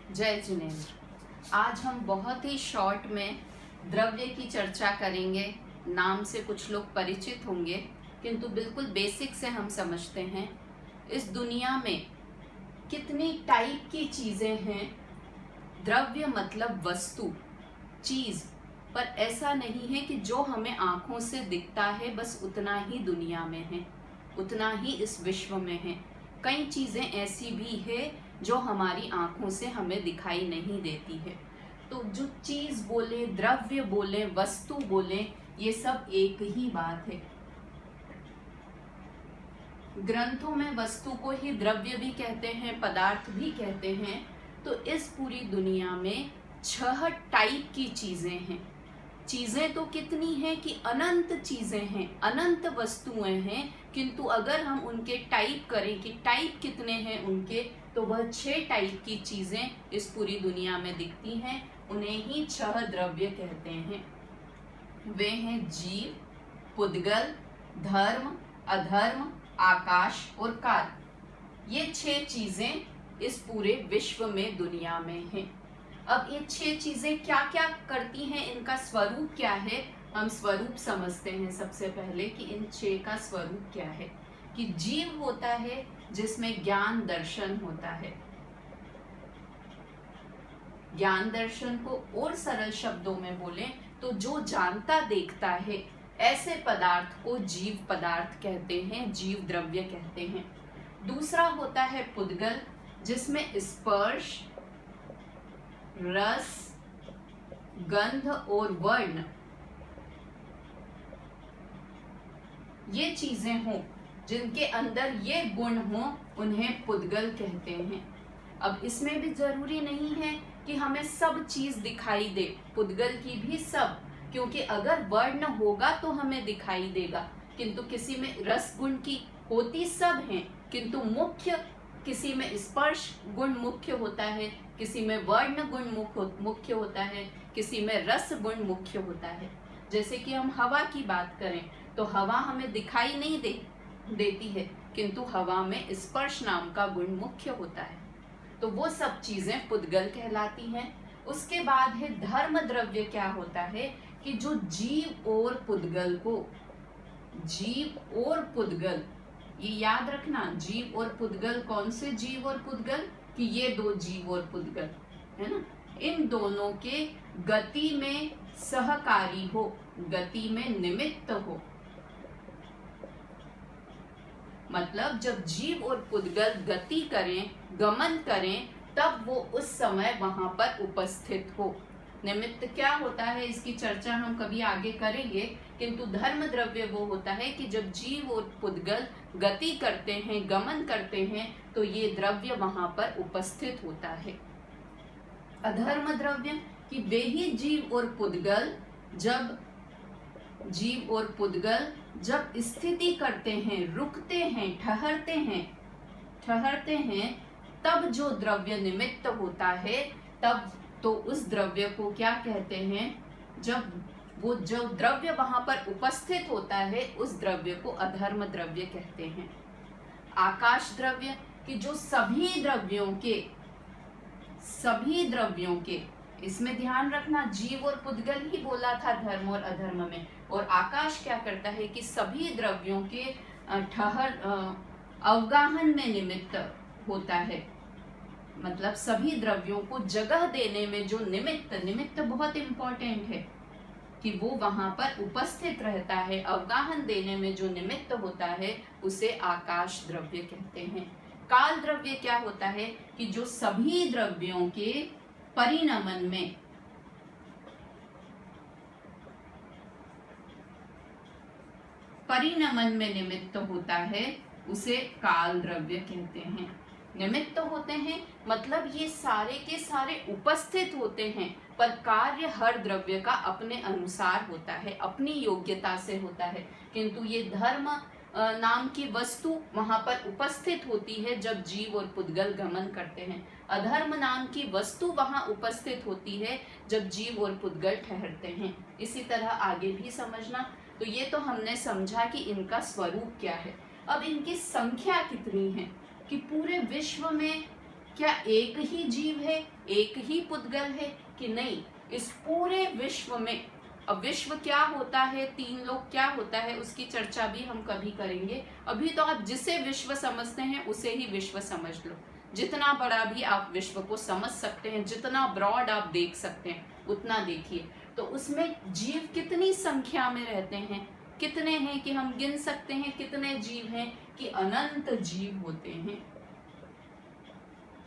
जय जिनेन्द्र। आज हम बहुत ही शॉर्ट में द्रव्य की चर्चा करेंगे। नाम से कुछ लोग परिचित होंगे, किंतु बिल्कुल बेसिक से हम समझते हैं इस दुनिया में कितनी टाइप की चीज़ें हैं। द्रव्य मतलब वस्तु, चीज़, पर ऐसा नहीं है कि जो हमें आँखों से दिखता है बस उतना ही दुनिया में है, उतना ही इस विश्व में है। कई चीज़ें ऐसी भी है जो हमारी आँखों से हमें दिखाई नहीं देती है। तो जो चीज़ बोले, द्रव्य बोले, वस्तु बोले, ये सब एक ही बात है। ग्रंथों में वस्तु को ही द्रव्य भी कहते हैं, पदार्थ भी कहते हैं। तो इस पूरी दुनिया में 6 टाइप की चीज़ें हैं। चीज़ें तो कितनी हैं कि अनंत चीज़ें हैं, अनंत वस्तुएं हैं, किंतु अगर हम उनके टाइप करें कि टाइप कितने हैं उनके, तो वह 6 टाइप की चीज़ें इस पूरी दुनिया में दिखती हैं। उन्हें ही 6 द्रव्य कहते हैं। वे हैं जीव, पुद्गल, धर्म, अधर्म, आकाश और काल। ये 6 चीज़ें इस पूरे विश्व में, दुनिया में हैं। अब ये 6 चीजें क्या क्या करती हैं, इनका स्वरूप क्या है, हम स्वरूप समझते हैं सबसे पहले कि इन 6 का स्वरूप क्या है। कि जीव होता है जिसमें ज्ञान दर्शन होता है। ज्ञान दर्शन को और सरल शब्दों में बोलें तो जो जानता देखता है, ऐसे पदार्थ को जीव पदार्थ कहते हैं, जीव द्रव्य कहते हैं। दूसरा होता है पुद्गल, जिसमें स्पर्श, रस, गंध और वर्ण, ये चीजें हों, जिनके अंदर ये गुण हों, उन्हें पुद्गल कहते हैं। अब इसमें भी जरूरी नहीं है कि हमें सब चीज दिखाई दे, पुद्गल की भी सब, क्योंकि अगर वर्ण होगा तो हमें दिखाई देगा। किंतु किसी में रस गुण की होती सब हैं, किंतु मुख्य किसी में स्पर्श गुण मुख्य होता है, किसी में वर्ण गुण मुख्य होता है, किसी में रस गुण मुख्य होता है। जैसे कि हम हवा की बात करें तो हवा हमें दिखाई नहीं देती है, किंतु हवा में स्पर्श नाम का गुण मुख्य होता है। तो वो सब चीजें पुद्गल कहलाती हैं। उसके बाद है धर्म द्रव्य। क्या होता है कि जो जीव और पुद्गल को, जीव और पुद्गल, ये याद रखना, जीव और पुद्गल, कौन से जीव और पुद्गल, कि ये 2 जीव और पुद्गल है ना, इन दोनों के गति में सहकारी हो, गति में निमित्त हो। मतलब जब जीव और पुद्गल गति करें, गमन करें, तब वो उस समय वहां पर उपस्थित हो। निमित्त क्या होता है, इसकी चर्चा हम कभी आगे करेंगे। किंतु धर्म द्रव्य वो होता है कि जब जीव और पुद्गल गति करते हैं, गमन करते हैं, तो ये द्रव्य वहां पर उपस्थित होता है। अधर्म द्रव्य कि वे ही जीव और पुद्गल जब स्थिति करते हैं, रुकते हैं, ठहरते हैं, तब जो द्रव्य निमित्त होता है, तब तो उस द्रव्य को क्या कहते हैं, जब वो जो द्रव्य वहां पर उपस्थित होता है, उस द्रव्य को अधर्म द्रव्य कहते हैं। आकाश द्रव्य कि जो सभी द्रव्यों के, इसमें ध्यान रखना, जीव और पुद्गल ही बोला था धर्म और अधर्म में, और आकाश क्या करता है कि सभी द्रव्यों के अवगाहन में निमित्त होता है। मतलब सभी द्रव्यों को जगह देने में जो निमित्त बहुत इंपॉर्टेंट है कि वो वहां पर उपस्थित रहता है, अवगाहन देने में जो निमित्त होता है, उसे आकाश द्रव्य कहते हैं। काल द्रव्य क्या होता है कि जो सभी द्रव्यों के परिणमन में निमित्त होता है, उसे काल द्रव्य कहते हैं। निमित्त होते हैं मतलब ये सारे के सारे उपस्थित होते हैं, पर कार्य हर द्रव्य का अपने अनुसार होता है, अपनी योग्यता से होता है। किंतु ये धर्म नाम की वस्तु वहां पर उपस्थित होती है जब जीव और पुद्गल गमन करते हैं। अधर्म नाम की वस्तु वहां उपस्थित होती है जब जीव और पुद्गल ठहरते हैं। इसी तरह आगे भी समझना। तो ये तो हमने समझा कि इनका स्वरूप क्या है। अब इनकी संख्या कितनी है, कि पूरे विश्व में क्या एक ही जीव है, एक ही पुद्गल है कि नहीं? इस पूरे विश्व में, अब विश्व क्या होता है, तीन लोक क्या होता है, उसकी चर्चा भी हम कभी करेंगे। अभी तो आप जिसे विश्व समझते हैं उसे ही विश्व समझ लो। जितना बड़ा भी आप विश्व को समझ सकते हैं, जितना ब्रॉड आप देख सकते हैं उतना देखिए। तो उसमें जीव कितनी संख्या में रहते हैं, कितने हैं कि हम गिन सकते हैं कितने जीव हैं? कि अनंत जीव होते हैं।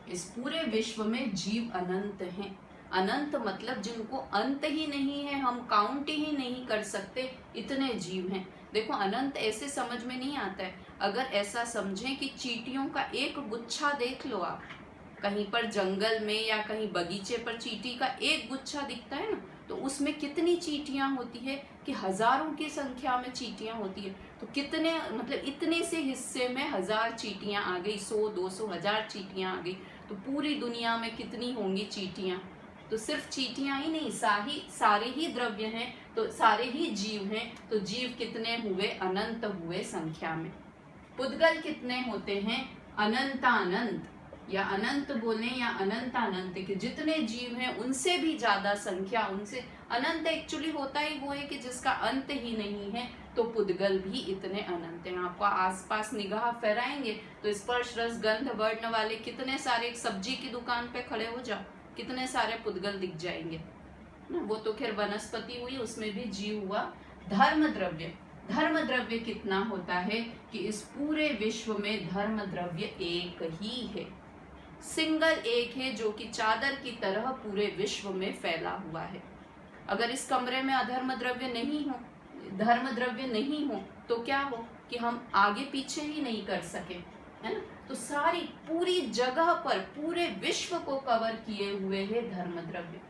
इस पूरे विश्व में जीव अनंत हैं। अनंत मतलब जिनको अंत ही नहीं है, हम काउंट ही नहीं कर सकते, इतने जीव हैं। देखो अनंत ऐसे समझ में नहीं आता है। अगर ऐसा समझें कि चींटियों का एक गुच्छा देख लो आप, कहीं पर जंगल में या कहीं बगीचे पर चींटी का एक गुच्छा दिखता है ना, तो उसमें कितनी चींटियां होती है कि हजारों की संख्या में चींटियां होती है। तो कितने मतलब इतने से हिस्से में 1000 चींटियां आ गई, 100 200 1000 चींटियां आ गई, तो पूरी दुनिया में कितनी होंगी चींटियां? तो सिर्फ चींटियां ही नहीं, सारे ही द्रव्य हैं, तो सारे ही जीव हैं। तो जीव कितने हुए? अनंत हुए संख्या में। पुद्गल कितने होते हैं? अनंतानंत, या अनंत बोले या अनंतानंत, के जितने जीव हैं उनसे भी ज्यादा संख्या, उनसे अनंत एक्चुअली होता ही वो है कि जिसका अंत ही नहीं है। तो पुद्गल भी इतने अनंत हैं। आपको आसपास निगाह फहराएंगे तो स्पर्श रस गंध वर्ण वाले कितने सारे, एक सब्जी की दुकान पे खड़े हो जाओ, कितने सारे पुद्गल दिख जाएंगे ना। वो तो खैर वनस्पति हुई, उसमें भी जीव हुआ। धर्म द्रव्य, धर्म द्रव्य कितना होता है कि इस पूरे विश्व में धर्म द्रव्य एक ही है, सिंगल एक है, जो कि चादर की तरह पूरे विश्व में फैला हुआ है। अगर इस कमरे में अधर्म द्रव्य नहीं हो, धर्म द्रव्य नहीं हो, तो क्या हो कि हम आगे पीछे ही नहीं कर सके, है ना। तो सारी पूरी जगह पर पूरे विश्व को कवर किए हुए है धर्म द्रव्य।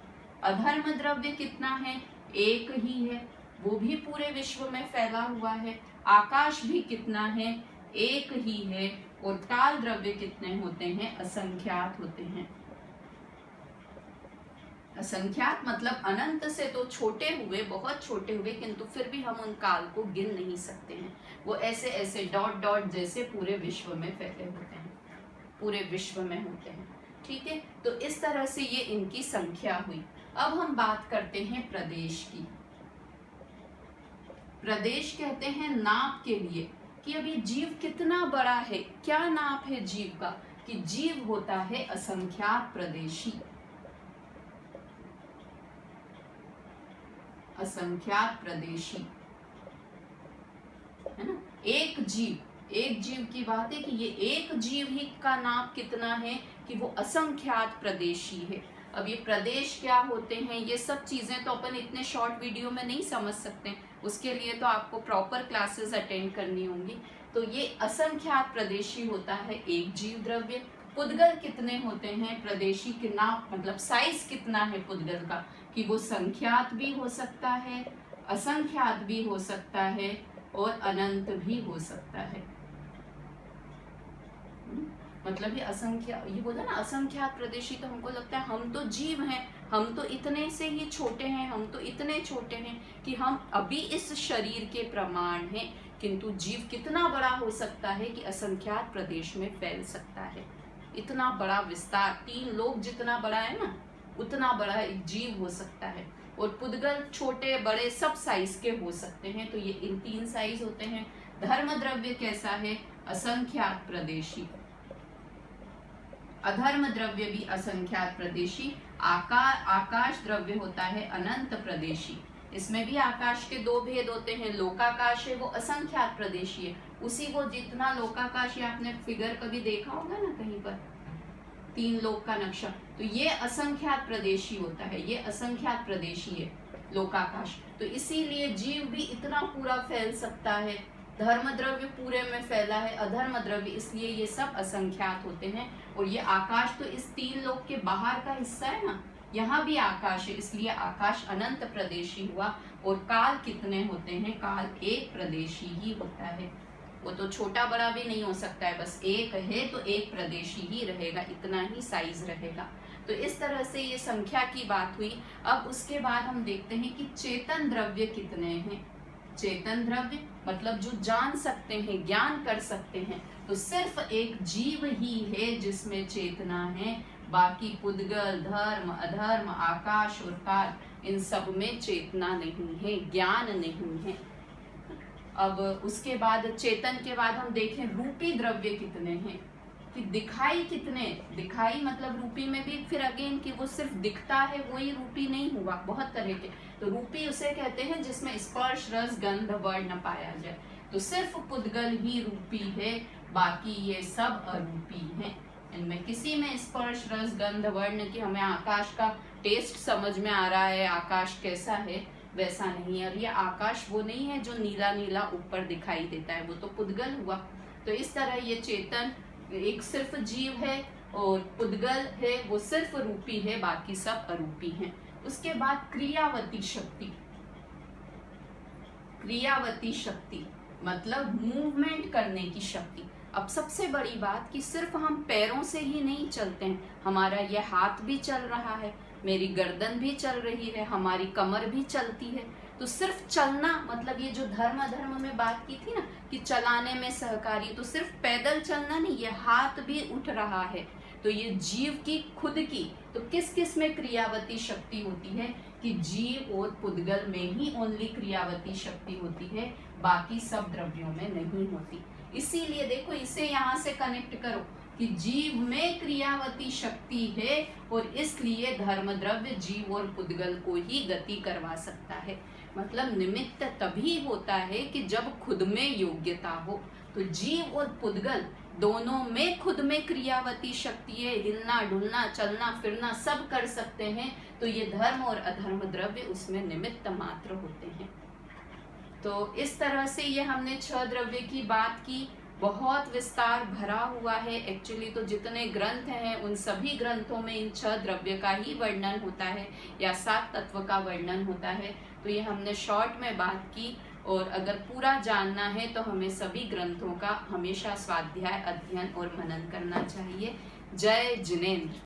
अधर्म द्रव्य कितना है? एक ही है, वो भी पूरे विश्व में फैला हुआ है। आकाश भी कितना है? एक ही है। और काल द्रव्य कितने होते हैं? असंख्यात होते हैं। असंख्यात मतलब अनंत से तो छोटे हुए, बहुत छोटे हुए, किंतु फिर भी हम उन काल को गिन नहीं सकते हैं। वो ऐसे ऐसे डॉट डॉट जैसे पूरे विश्व में फैले होते हैं, पूरे विश्व में होते हैं। ठीक है, तो इस तरह से ये इनकी संख्या हुई। अब हम बात करते हैं प्रदेश की। प्रदेश कहते हैं नाप के लिए कि अभी जीव कितना बड़ा है। क्या नाप है जीव का? कि जीव होता है असंख्यात प्रदेशी। असंख्यात प्रदेशी, है ना। एक जीव की बात है कि ये एक जीव ही का नाप कितना है कि वो असंख्यात प्रदेशी है। अब ये प्रदेश क्या होते हैं, ये सब चीजें तो अपन इतने शॉर्ट वीडियो में नहीं समझ सकते, उसके लिए तो आपको प्रॉपर क्लासेस अटेंड करनी होंगी। तो ये असंख्यात प्रदेशी होता है एक जीव द्रव्य। पुद्गल कितने होते हैं? प्रदेशी के नाप मतलब साइज कितना है पुद्गल का, कि वो संख्यात भी हो सकता है, असंख्यात भी हो सकता है और अनंत भी हो सकता है। मतलब ये असंख्या, ये बोला ना असंख्यात प्रदेशी, तो हमको लगता है हम तो जीव हैं, हम तो इतने से ही छोटे हैं, हम तो इतने छोटे हैं कि हम अभी इस शरीर के प्रमाण हैं, किंतु जीव कितना बड़ा हो सकता है कि असंख्यात प्रदेश में फैल सकता है। इतना बड़ा विस्तार, 3 लोक जितना बड़ा है ना, उतना बड़ा एक जीव हो सकता है। और पुद्गल छोटे बड़े सब साइज के हो सकते हैं। तो ये इन 3 साइज होते हैं। धर्म द्रव्य कैसा है? असंख्यात प्रदेशी। अधर्म द्रव्य भी असंख्यात प्रदेशी। आकाश द्रव्य होता है अनंत प्रदेशी। इसमें भी आकाश के 2 भेद होते हैं। लोकाकाश है वो असंख्यात प्रदेशी है, उसी को जितना लोकाकाश, आपने फिगर कभी देखा होगा ना कहीं पर, 3 लोक का नक्शा, तो ये असंख्यात प्रदेशी होता है, ये असंख्यात प्रदेशी है लोकाकाश। तो इसीलिए जीव भी इतना पूरा फैल सकता है। धर्म द्रव्य पूरे में फैला है, अधर्म द्रव्य, इसलिए ये सब असंख्यात होते हैं। और ये आकाश तो इस 3 लोक के बाहर का हिस्सा है ना, यहाँ भी आकाश है, इसलिए आकाश अनंत प्रदेशी हुआ। और काल कितने होते हैं? काल एक प्रदेशी ही होता है, वो तो छोटा बड़ा भी नहीं हो सकता है, बस एक है तो एक प्रदेशी ही रहेगा, इतना ही साइज रहेगा। तो इस तरह से ये संख्या की बात हुई। अब उसके बाद हम देखते हैं कि चेतन द्रव्य कितने हैं। चेतन द्रव्य मतलब जो जान सकते हैं, ज्ञान कर सकते हैं। तो सिर्फ एक जीव ही है जिसमें चेतना है, बाकी पुद्गल, धर्म, अधर्म, आकाश और काल, इन सब में चेतना नहीं है, ज्ञान नहीं है। अब उसके बाद चेतन के बाद हम देखें रूपी द्रव्य कितने हैं, कि दिखाई कितने, दिखाई मतलब रूपी में भी फिर अगेन कि वो सिर्फ दिखता है वही रूपी नहीं हुआ, बहुत तरह के। तो रूपी उसे कहते हैं जिसमें स्पर्श, रस, गंध, वर्ण पाया जाए। तो सिर्फ पुद्गल ही रूपी है, बाकी ये सब अरूपी हैं। इनमें किसी में स्पर्श, रस, गंध, वर्ण की हमें आकाश का टेस्ट समझ में आ रहा है, आकाश कैसा है, वैसा नहीं है। और ये आकाश वो नहीं है जो नीला नीला ऊपर दिखाई देता है, वो तो पुद्गल हुआ। तो इस तरह ये चेतन एक सिर्फ जीव है और पुद्गल है वो सिर्फ रूपी है, बाकी सब अरूपी हैं। उसके बाद क्रियावती शक्ति। क्रियावती शक्ति मतलब मूवमेंट करने की शक्ति। अब सबसे बड़ी बात कि सिर्फ हम पैरों से ही नहीं चलते हैं, हमारा ये हाथ भी चल रहा है, मेरी गर्दन भी चल रही है, हमारी कमर भी चलती है। तो सिर्फ चलना मतलब ये जो धर्म अधर्म में बात की थी ना कि चलाने में सहकारी, तो सिर्फ पैदल चलना नहीं, ये हाथ भी उठ रहा है। तो ये जीव की खुद की, तो किस किस में क्रियावती शक्ति होती है, कि जीव और पुद्गल में ही ओनली क्रियावती शक्ति होती है, बाकी सब द्रव्यों में नहीं होती। इसीलिए देखो इसे यहाँ से कनेक्ट करो कि जीव में क्रियावती शक्ति है और इसलिए धर्म द्रव्य जीव और पुद्गल को ही गति करवा सकता है। मतलब निमित्त तभी होता है कि जब खुद में योग्यता हो। तो जीव और पुद्गल दोनों में खुद में क्रियावती शक्ति है, हिलना डुलना चलना फिरना सब कर सकते हैं। तो ये धर्म और अधर्म द्रव्य उसमें निमित्त मात्र होते हैं। तो इस तरह से ये हमने 6 द्रव्य की बात की, बहुत विस्तार भरा हुआ है। एक्चुअली तो जितने ग्रंथ हैं उन सभी ग्रंथों में इन 6 द्रव्य का ही वर्णन होता है या 7 तत्व का वर्णन होता है। तो ये हमने शॉर्ट में बात की, और अगर पूरा जानना है तो हमें सभी ग्रंथों का हमेशा स्वाध्याय, अध्ययन और मनन करना चाहिए। जय जिनेंद्र।